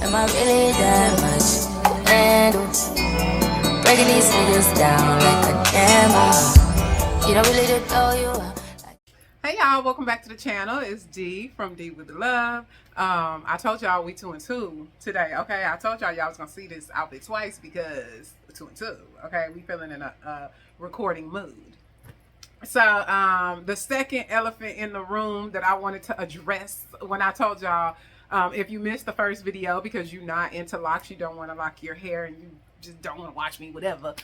Am I really that much to handle? Breaking these niggas down like a camel. You don't really to throw you out. Hey y'all, welcome back to the channel. It's D from D with the Love. I told y'all we 2 and 2 today. Okay, I told y'all was gonna see this outfit twice because 2 and 2. Okay, we feeling in a recording mood. So the second elephant in the room that I wanted to address when I told y'all, if you missed the first video because you're not into locks, you don't want to lock your hair, and you just don't want to watch me, whatever.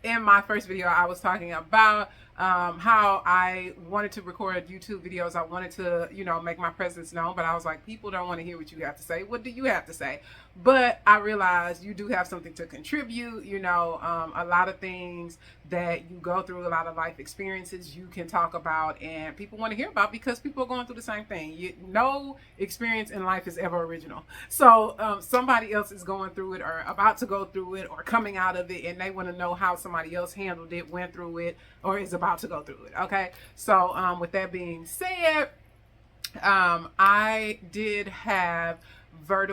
In my first video, I was talking about how I wanted to record YouTube videos. I wanted to, make my presence known, but I was like, people don't want to hear what you have to say. What do you have to say? But I realized you do have something to contribute. A lot of things that you go through, a lot of life experiences you can talk about, and people want to hear about because people are going through the same thing. No experience in life is ever original. So somebody else is going through it, or about to go through it, or coming out of it, and they want to know how somebody else handled it, went through it, or is about to go through it. Okay, so with that being said, I did have a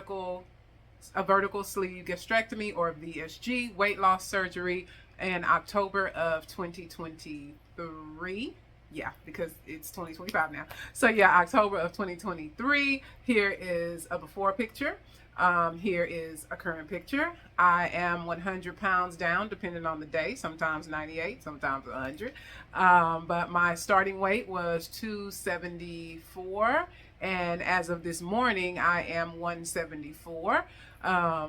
vertical sleeve gastrectomy, or VSG, weight loss surgery in October of 2023. Yeah, because it's 2025 now. So yeah, October of 2023. Here is a before picture. Here is a current picture. I am 100 pounds down, depending on the day, sometimes 98, sometimes 100. But my starting weight was 274. And as of this morning, I am 174.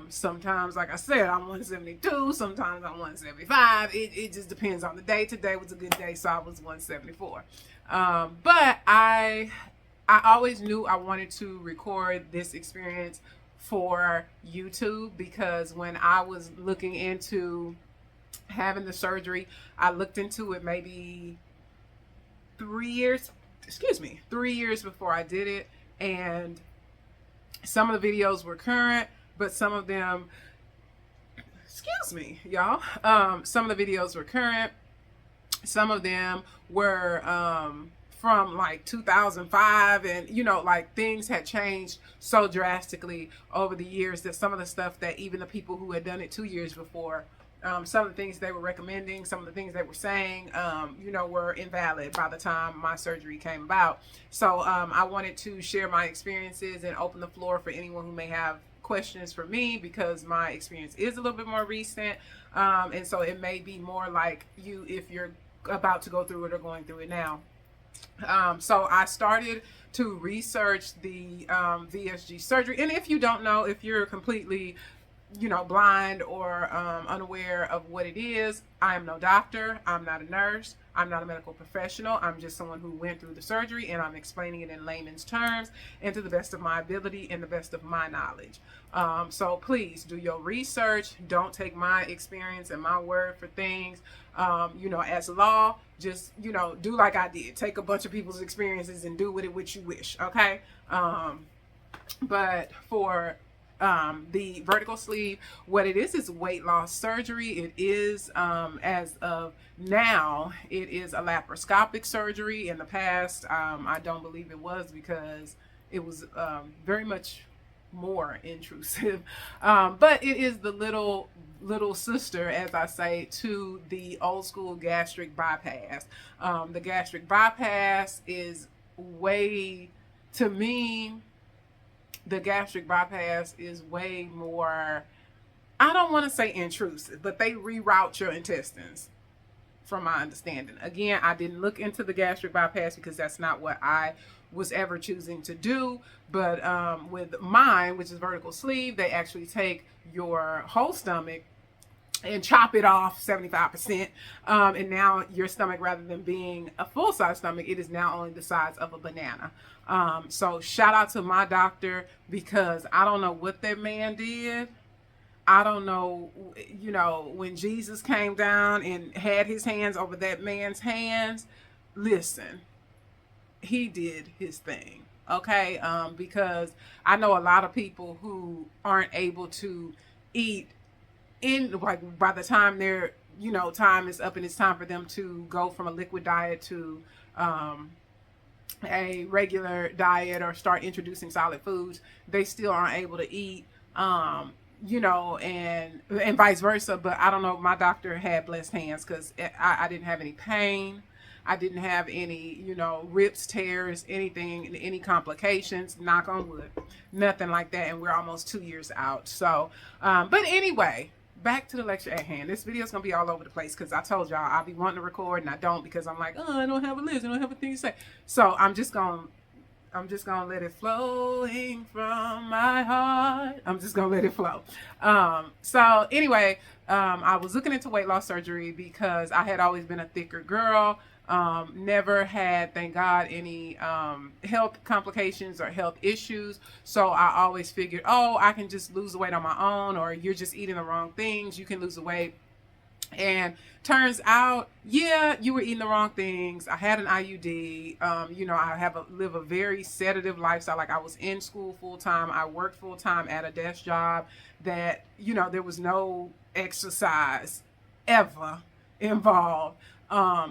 Sometimes, like I said, I'm 172. Sometimes I'm 175. It just depends on the day. Today was a good day, so I was 174. But I always knew I wanted to record this experience for YouTube, because when I was looking into having the surgery, I looked into it maybe 3 years before I did it, and some of the videos were current, but some of them, some of the videos were current, some of them were from like 2005, and like things had changed so drastically over the years that some of the stuff that even the people who had done it 2 years before, some of the things they were recommending, some of the things they were saying, were invalid by the time my surgery came about. So I wanted to share my experiences and open the floor for anyone who may have questions for me, because my experience is a little bit more recent, and so it may be more like you if you're about to go through it or going through it now. So I started to research the VSG surgery. And if you don't know, if you're completely, blind or unaware of what it is, I am no doctor. I'm not a nurse. I'm not a medical professional. I'm just someone who went through the surgery, and I'm explaining it in layman's terms and to the best of my ability and the best of my knowledge. So please do your research. Don't take my experience and my word for things. As law, just, do like I did. Take a bunch of people's experiences and do with it what you wish, okay? But for the vertical sleeve, what it is weight loss surgery. It is, as of now, it is a laparoscopic surgery. In the past, I don't believe it was, because it was very much more intrusive. But it is the little sister, as I say, to the old school gastric bypass. The gastric bypass is to me, the gastric bypass is way more, I don't want to say intrusive, but they reroute your intestines, from my understanding. Again, I didn't look into the gastric bypass because that's not what I was ever choosing to do. But with mine, which is vertical sleeve, they actually take your whole stomach and chop it off 75%. And now your stomach, rather than being a full-size stomach, it is now only the size of a banana. So shout out to my doctor, because I don't know what that man did. I don't know, when Jesus came down and had his hands over that man's hands, listen, he did his thing. Okay. Because I know a lot of people who aren't able to eat by the time their time is up and it's time for them to go from a liquid diet to a regular diet or start introducing solid foods, they still aren't able to eat You know, and vice versa. But I don't know, my doctor had blessed hands because I didn't have any pain. I didn't have any, you know, rips, tears, anything, any complications, knock on wood, nothing like that. And we're almost 2 years out. So, but anyway, back to the lecture at hand. This video is going to be all over the place because I told y'all I'll be wanting to record and I don't because I'm like, oh, I don't have a list. I don't have a thing to say. So I'm just going to let it flowing from my heart. I'm just going to let it flow. So anyway, I was looking into weight loss surgery because I had always been a thicker girl. Never had, thank God, any health complications or health issues. So I always figured, oh, I can just lose the weight on my own, or you're just eating the wrong things. You can lose the weight. And turns out, yeah, you were eating the wrong things. I had an IUD. You know, I live a very sedative lifestyle. Like I was in school full time. I worked full time at a desk job that, you know, there was no exercise ever involved.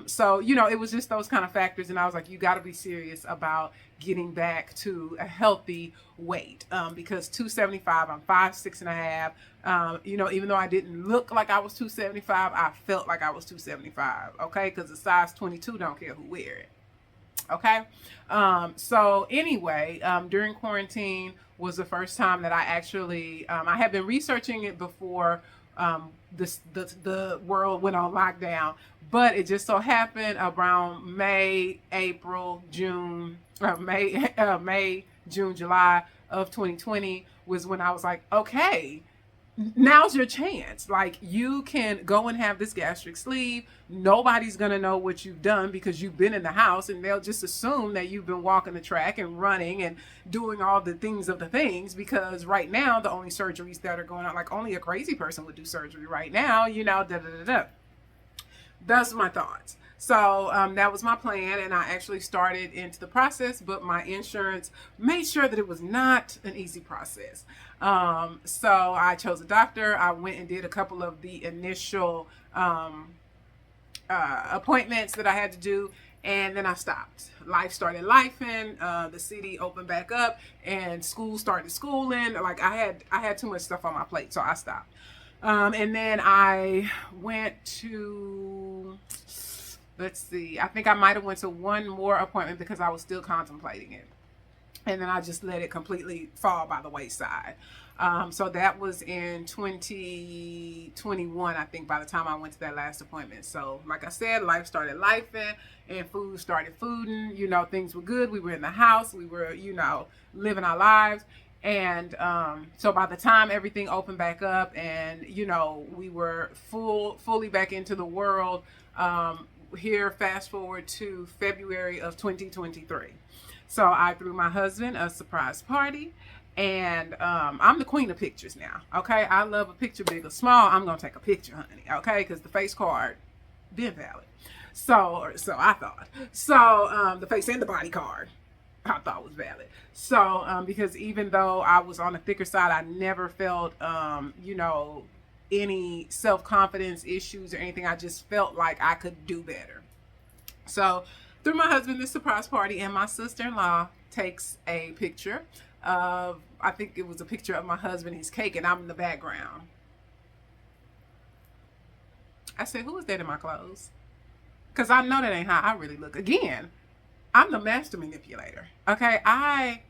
So, you know, it was just those kind of factors. And I was like, you got to be serious about getting back to a healthy weight. Because 275, I'm 5'6.5". You know, even though I didn't look like I was 275, I felt like I was 275. Okay. Because a size 22 don't care who wear it. Okay. So anyway, during quarantine was the first time that I actually, I had been researching it before, the world went on lockdown, but it just so happened around May, June, July of 2020 was when I was like, okay, now's your chance. Like you can go and have this gastric sleeve. Nobody's going to know what you've done because you've been in the house and they'll just assume that you've been walking the track and running and doing all the things of the things, because right now the only surgeries that are going on, like only a crazy person would do surgery right now, you know, That's my thoughts. So that was my plan, and I actually started into the process, but my insurance made sure that it was not an easy process. So I chose a doctor. I went and did a couple of the initial appointments that I had to do, and then I stopped. Life started lifing. The city opened back up, and school started schooling. Like I had too much stuff on my plate, so I stopped. And then I went to, let's see, I think I might have went to one more appointment because I was still contemplating it. And then I just let it completely fall by the wayside. So that was in 2021, I think, by the time I went to that last appointment. So like I said, life started lifing and food started fooding. You know, things were good. We were in the house. We were, you know, living our lives. And so by the time everything opened back up and, you know, we were fully back into the world, here, fast forward to February of 2023. So I threw my husband a surprise party, and I'm the queen of pictures now. Okay. I love a picture, big or small. I'm going to take a picture, honey. Okay. Because the face card been valid. So I thought. So the face and the body card I thought was valid. So, because even though I was on the thicker side, I never felt, you know, any self-confidence issues or anything. I just felt like I could do better. So through my husband, this surprise party, and my sister-in-law takes a picture of, I think it was a picture of my husband, his cake, and I'm in the background. I said, who is that in my clothes? Because I know that ain't how I really look. Again, I'm the master manipulator. Okay, I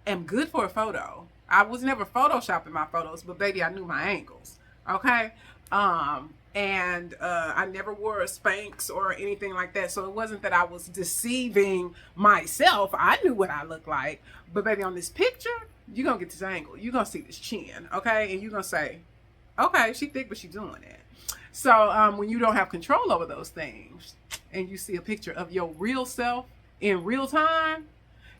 am good for a photo. I was never photoshopping my photos, but baby, I knew my angles. Okay, and I never wore a Spanx or anything like that, so it wasn't that I was deceiving myself. I knew what I looked like, but baby, on this picture, you're gonna get this angle. You're gonna see this chin, okay, and you're gonna say, okay, she thick, but she's doing it. So when you don't have control over those things, and you see a picture of your real self in real time,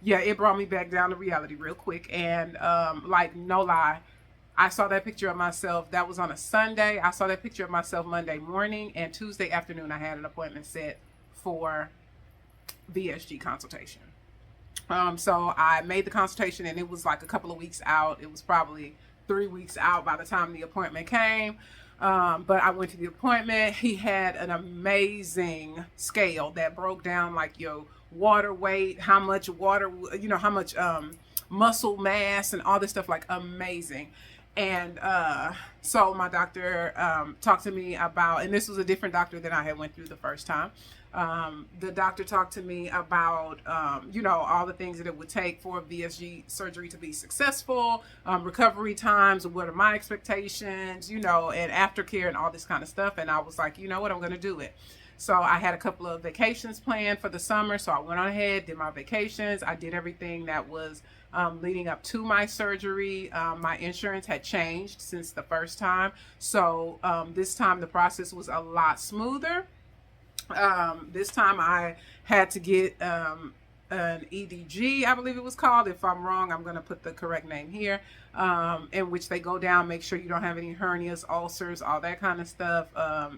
yeah, it brought me back down to reality real quick. And like, no lie, I saw that picture of myself. That was on a Sunday. I saw that picture of myself Monday morning, and Tuesday afternoon I had an appointment set for VSG consultation. So I made the consultation, and it was like a couple of weeks out. It was probably 3 weeks out by the time the appointment came. But I went to the appointment. He had an amazing scale that broke down like your water weight, how much water, you know, how much muscle mass and all this stuff, like amazing. And so my doctor talked to me about, and this was a different doctor than I had went through the first time. The doctor talked to me about, all the things that it would take for VSG surgery to be successful, recovery times, what are my expectations, and aftercare and all this kind of stuff. And I was like, you know what, I'm going to do it. So I had a couple of vacations planned for the summer. So I went on ahead, did my vacations. I did everything that was leading up to my surgery. My insurance had changed since the first time. So this time the process was a lot smoother. This time I had to get an EDG, I believe it was called. If I'm wrong, I'm going to put the correct name here, in which they go down, make sure you don't have any hernias, ulcers, all that kind of stuff.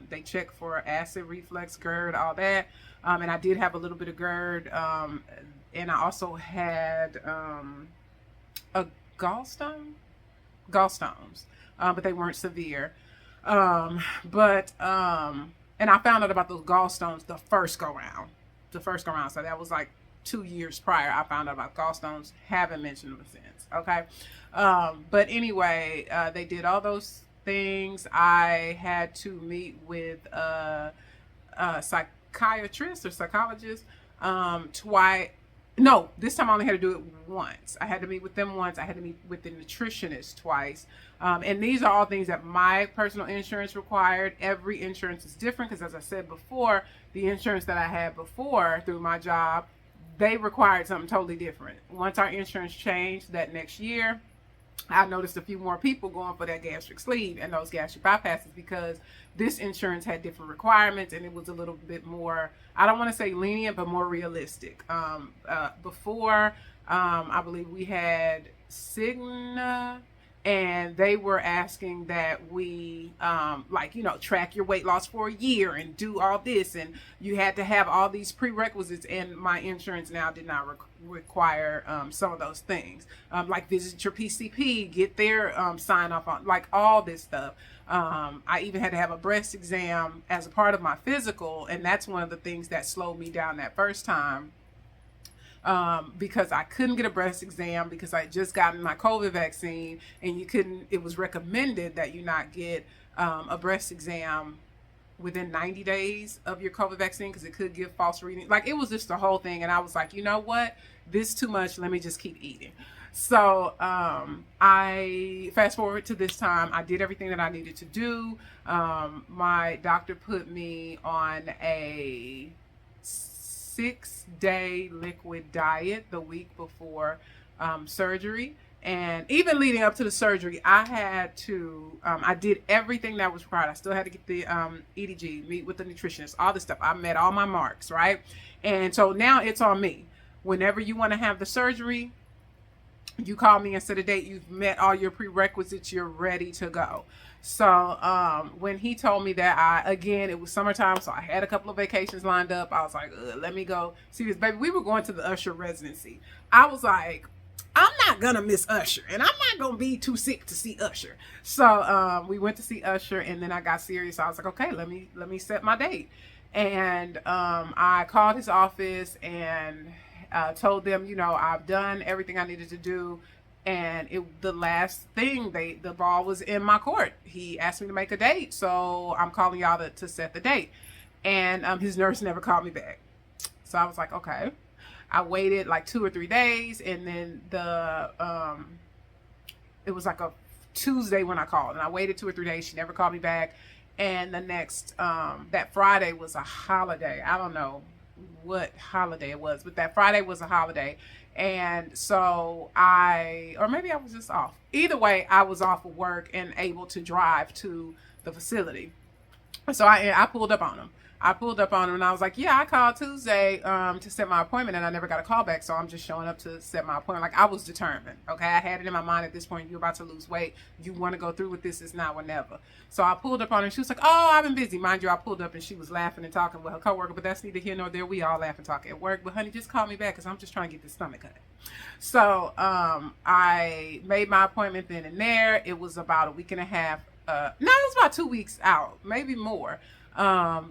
They check for acid reflux, GERD, all that. And I did have a little bit of GERD. And I also had a gallstones, but they weren't severe. And I found out about those gallstones the first go round. So that was like 2 years prior. I found out about gallstones. Haven't mentioned them since. Okay. But anyway, they did all those things. I had to meet with a psychiatrist or psychologist twice. No, this time I only had to do it once. I had to meet with them once. I had to meet with the nutritionist twice. And these are all things that my personal insurance required. Every insurance is different because, as I said before, the insurance that I had before through my job, they required something totally different. Once our insurance changed that next year, I noticed a few more people going for that gastric sleeve and those gastric bypasses because this insurance had different requirements and it was a little bit more, I don't want to say lenient, but more realistic. Before, I believe we had Cigna, and they were asking that we, track your weight loss for a year and do all this. And you had to have all these prerequisites. And my insurance now did not require some of those things. Like visit your PCP, get their sign off on, like all this stuff. I even had to have a breast exam as a part of my physical. And that's one of the things that slowed me down that first time. Because I couldn't get a breast exam because I had just gotten my COVID vaccine, and it was recommended that you not get a breast exam within 90 days of your COVID vaccine because it could give false readings. Like, it was just the whole thing. And I was like, you know what? This is too much. Let me just keep eating. So I fast forward to this time. I did everything that I needed to do. My doctor put me on a 6-day liquid diet the week before surgery. And even leading up to the surgery, I had to, I did everything that was required. I still had to get the EDG, meet with the nutritionist, all this stuff. I met all my marks, right? And so now it's on me. Whenever you want to have the surgery, you call me and set a date. You've met all your prerequisites. You're ready to go. So when he told me that, again, it was summertime, so I had a couple of vacations lined up. I was like, let me go see this baby. We were going to the Usher residency. I was like, I'm not gonna miss Usher, and I'm not gonna be too sick to see Usher. So we went to see Usher, and then I got serious. I was like, okay, let me set my date. And I called his office and told them, I've done everything I needed to do. And the last thing, the ball was in my court. He asked me to make a date, so I'm calling y'all to set the date. And his nurse never called me back. So I was like, okay. I waited like 2 or 3 days, and then it was like a Tuesday when I called, and I waited 2 or 3 days. She never called me back. And the next, that Friday was a holiday. I don't know what holiday it was, but that Friday was a holiday. And so or maybe I was just off. Either way, I was off of work and able to drive to the facility. So I pulled up on him. And I was like, yeah, I called Tuesday to set my appointment, and I never got a call back. So I'm just showing up to set my appointment. Like, I was determined. Okay, I had it in my mind at this point. You're about to lose weight. You want to go through with this. It's now or never. So I pulled up on her, and she was like, oh, I've been busy. Mind you, I pulled up, and she was laughing and talking with her coworker, but that's neither here nor there. We all laugh and talk at work. But honey, just call me back because I'm just trying to get this stomach cut. So I made my appointment then and there. It was about a week and a half. No, it was about 2 weeks out, maybe more. So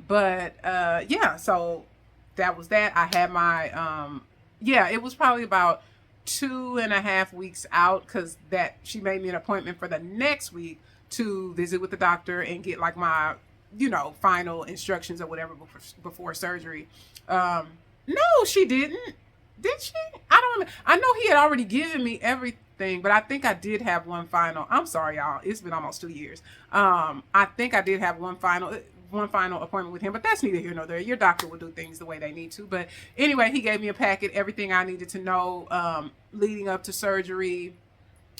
that was that. I had my, it was probably about 2.5 weeks out, because that she made me an appointment for the next week to visit with the doctor and get like my, final instructions or whatever before surgery. No, she didn't. Did she? I don't remember. I know he had already given me everything, but I think I did have one final. I'm sorry, y'all. It's been almost 2 years. I think I did have one final appointment with him, but that's neither here nor there. Your doctor will do things the way they need to. But anyway, he gave me a packet, everything I needed to know leading up to surgery,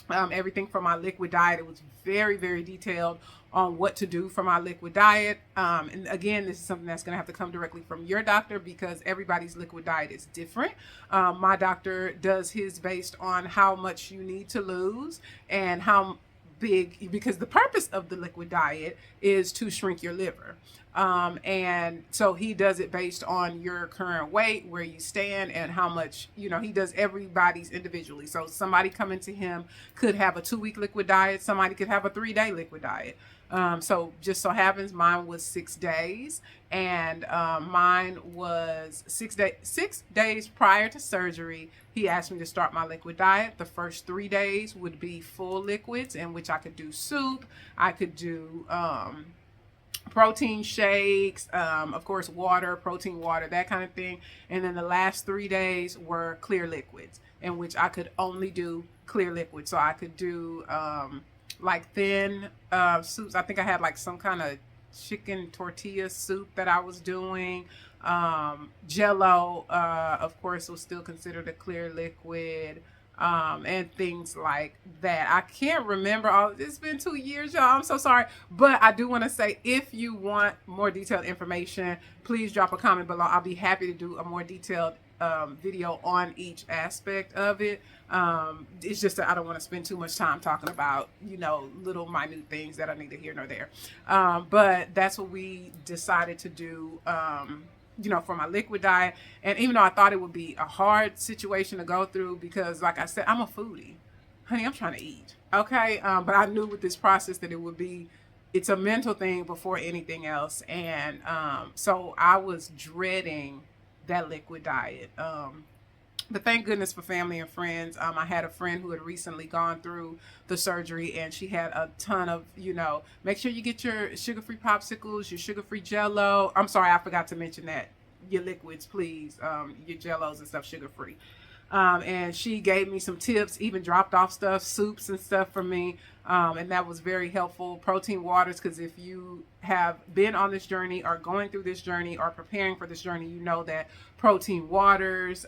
everything from my liquid diet. It was very, very detailed on what to do for my liquid diet. And again, this is something that's going to have to come directly from your doctor, because everybody's liquid diet is different. My doctor does his based on how much you need to lose and how big, because the purpose of the liquid diet is to shrink your liver. And so he does it based on your current weight, where you stand, and how much, he does everybody's individually. So somebody coming to him could have a 2-week liquid diet. Somebody could have a 3-day liquid diet. So just so happens mine was 6 days, and mine was 6 days prior to surgery. He asked me to start my liquid diet. The first 3 days would be full liquids, in which I could do soup. I could do protein shakes, of course, protein water, that kind of thing. And then the last 3 days were clear liquids, in which I could only do clear liquids. So I could do like thin soups. I think I had like some kind of chicken tortilla soup that I was doing. Jello, of course, was still considered a clear liquid. And things like that. I can't remember all. It's been 2 years, y'all. I'm so sorry. But I do want to say, if you want more detailed information, please drop a comment below. I'll be happy to do a more detailed video on each aspect of it. It's just that I don't want to spend too much time talking about, little minute things that are neither here nor there. But that's what we decided to do. For my liquid diet. And even though I thought it would be a hard situation to go through, because like I said, I'm a foodie. Honey, I'm trying to eat. Okay. But I knew with this process that it's a mental thing before anything else. And so I was dreading that liquid diet. But thank goodness for family and friends. I had a friend who had recently gone through the surgery, and she had a ton of, make sure you get your sugar-free popsicles, your sugar-free Jello. I'm sorry, I forgot to mention that. Your liquids, please. Your Jellos and stuff, sugar-free. And she gave me some tips, even dropped off stuff, soups and stuff for me. And that was very helpful. Protein waters, because if you have been on this journey or going through this journey or preparing for this journey, you know that protein waters,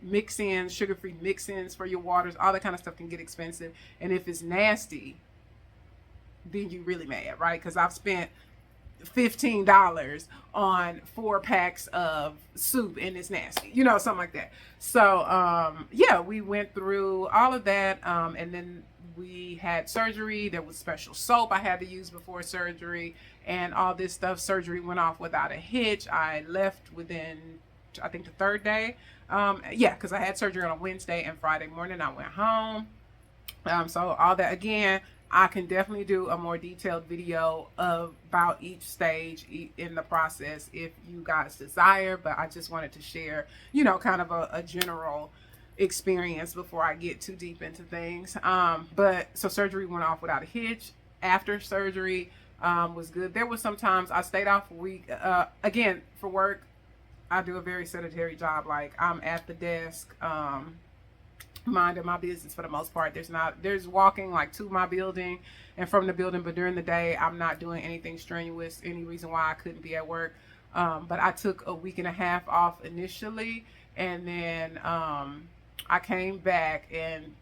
mix-ins, sugar-free mix-ins for your waters, all that kind of stuff can get expensive. And if it's nasty, then you really mad, right? Because I've spent $15 on 4 packs of soup and it's nasty, something like that. So we went through all of that, and then we had surgery. There was special soap I had to use before surgery, and all this stuff. Surgery went off without a hitch. I left within, I think, the 3rd day. Because I had surgery on a Wednesday, and Friday morning I went home. So all that, again, I can definitely do a more detailed video about each stage in the process if you guys desire, but I just wanted to share, kind of a general experience before I get too deep into things. But so surgery went off without a hitch. After surgery was good. There was sometimes I stayed off a week. Again, for work, I do a very sedentary job. Like, I'm at the desk, minding my business for the most part. There's walking like to my building and from the building, but during the day I'm not doing anything strenuous, any reason why I couldn't be at work. But I took a week and a half off initially, and then I came back and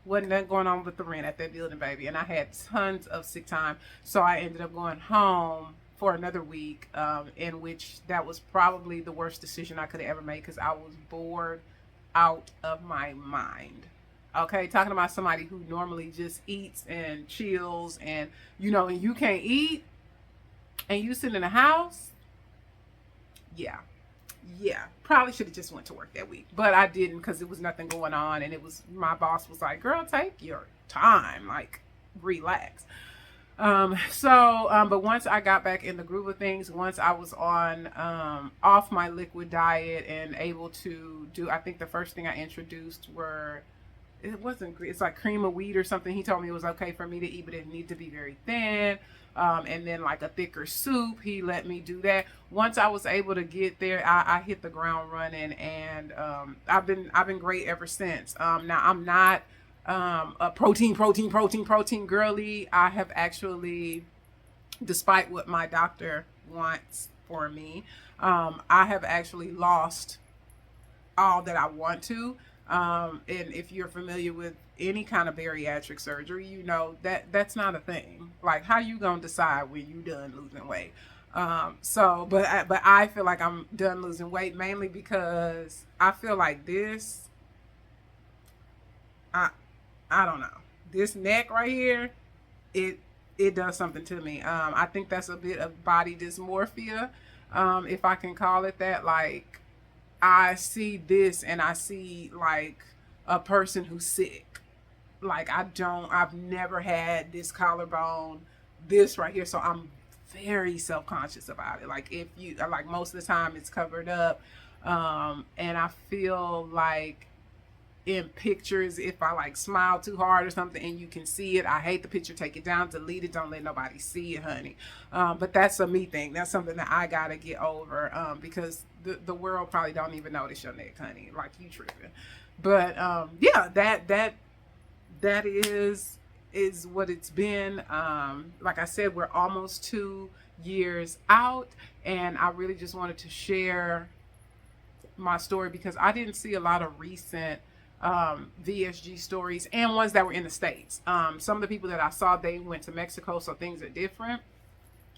wasn't nothing going on with the rent at that building, baby, and I had tons of sick time, so I ended up going home for another week, in which that was probably the worst decision I could have ever made, because I was bored out of my mind. Okay, talking about somebody who normally just eats and chills, and and you can't eat and you sit in the house. Yeah, probably should have just went to work that week, but I didn't, because there was nothing going on, and my boss was like, girl, take your time, like, relax. But once I got back in the groove of things, once I was on off my liquid diet and able to do, I think the first thing I introduced were it wasn't, it's like cream of wheat or something. He told me it was okay for me to eat, but it needed to be very thin. And then like a thicker soup, he let me do that. Once I was able to get there, I hit the ground running, and I've been great ever since. Now I'm not a protein girly. I have actually, despite what my doctor wants for me, I have actually lost all that I want to. And if you're familiar with any kind of bariatric surgery, you know that that's not a thing. Like, how you gonna decide when you done losing weight? But I feel like I'm done losing weight mainly because I feel like this. I I don't know, this neck right here. It it does something to me. I think that's a bit of body dysmorphia, if I can call it that. Like, I see this and I see like a person who's sick. Like, I've never had this collarbone, this right here. So I'm very self-conscious about it. Like, if you, like, most of the time it's covered up. And I feel like in pictures, if I like smile too hard or something and you can see it, I hate the picture, take it down, delete it, don't let nobody see it, honey. But that's a me thing. That's something that I gotta get over, because the world probably don't even notice your neck, honey. Like, you tripping. But yeah, that is what it's been. Like I said, we're almost 2 years out, and I really just wanted to share my story because I didn't see a lot of recent VSG stories and ones that were in the States. Some of the people that I saw, they went to Mexico, so things are different.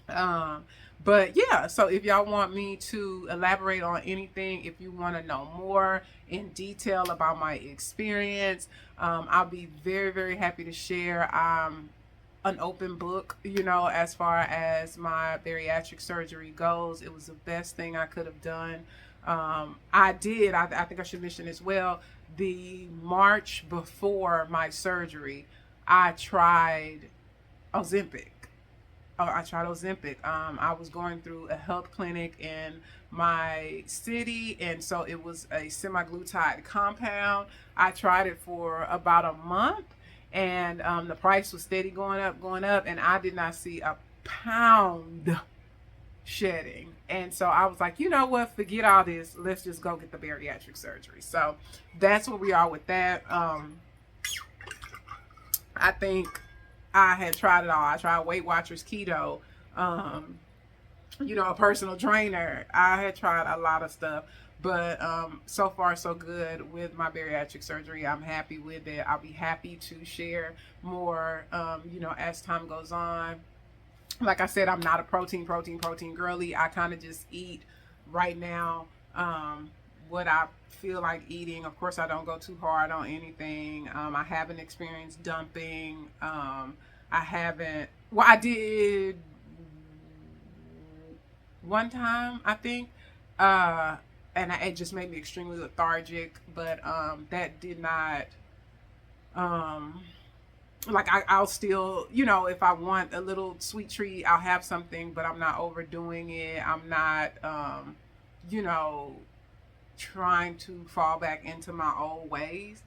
But yeah, so if y'all want me to elaborate on anything, if you want to know more in detail about my experience, I'll be very, very happy to share. An open book, you know, as far as my bariatric surgery goes. It was the best thing I could have done. I think I should mention as well, the March before my surgery, I tried Ozempic. I tried Ozempic. I was going through a health clinic in my city, and so it was a semaglutide compound. I tried it for about a month, and the price was steady going up, and I did not see a pound shedding. And so I was like, you know what, forget all this, let's just go get the bariatric surgery. So that's where we are with that. I think I had tried it all. I tried Weight Watchers keto, you know, a personal trainer. I had tried a lot of stuff, but so far so good with my bariatric surgery. I'm happy with it. I'll be happy to share more, you know, as time goes on. Like I said, I'm not a protein girly. I kind of just eat right now what I feel like eating. Of course, I don't go too hard on anything. I haven't experienced dumping. I haven't, well, I did one time, I think, it just made me extremely lethargic, but that did not, like, I'll still, you know, if I want a little sweet treat, I'll have something, but I'm not overdoing it. I'm not, you know, trying to fall back into my old ways,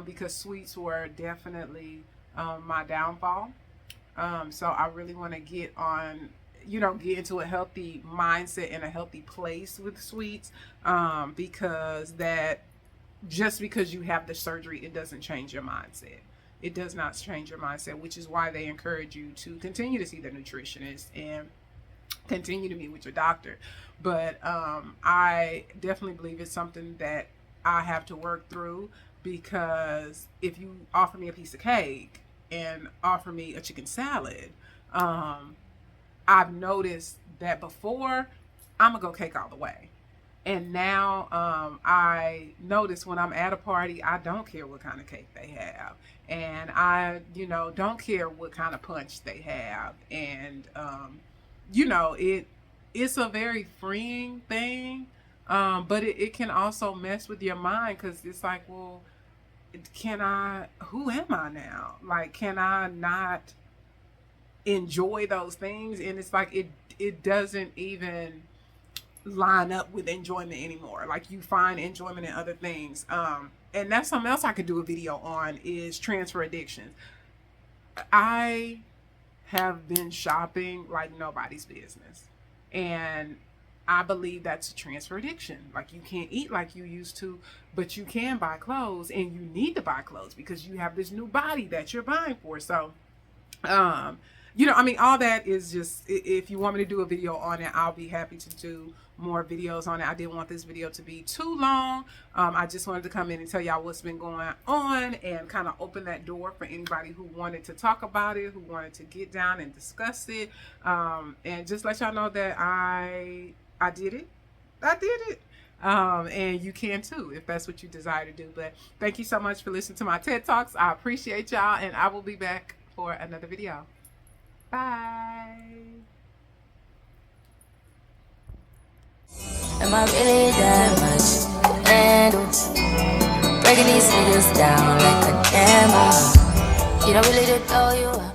because sweets were definitely my downfall. So I really want to get on, you know, get into a healthy mindset and a healthy place with sweets, because that, just because you have the surgery, it doesn't change your mindset. It does not change your mindset, which is why they encourage you to continue to see the nutritionist and continue to meet with your doctor. But I definitely believe it's something that I have to work through, because if you offer me a piece of cake and offer me a chicken salad, I've noticed that before, I'm gonna go cake all the way. And now I notice when I'm at a party, I don't care what kind of cake they have. And I, you know, don't care what kind of punch they have. And, you know, it's a very freeing thing. But it can also mess with your mind, because it's like, well, who am I now? Like, can I not enjoy those things? And it's like, it doesn't even line up with enjoyment anymore. Like, you find enjoyment in other things. and that's something else I could do a video on, is transfer addictions. I have been shopping like nobody's business, and I believe that's a transfer addiction. Like, you can't eat like you used to, but you can buy clothes, and you need to buy clothes because you have this new body that you're buying for. So, you know, I mean, all that is just, if you want me to do a video on it, I'll be happy to do more videos on it. I didn't want this video to be too long. I just wanted to come in and tell y'all what's been going on and kind of open that door for anybody who wanted to talk about it, who wanted to get down and discuss it, and just let y'all know that I did it. I did it. And you can too, if that's what you desire to do. But thank you so much for listening to my TED Talks. I appreciate y'all, and I will be back for another video. Bye. Am I really that much? And breaking these niggas down like a camera. You don't really know you.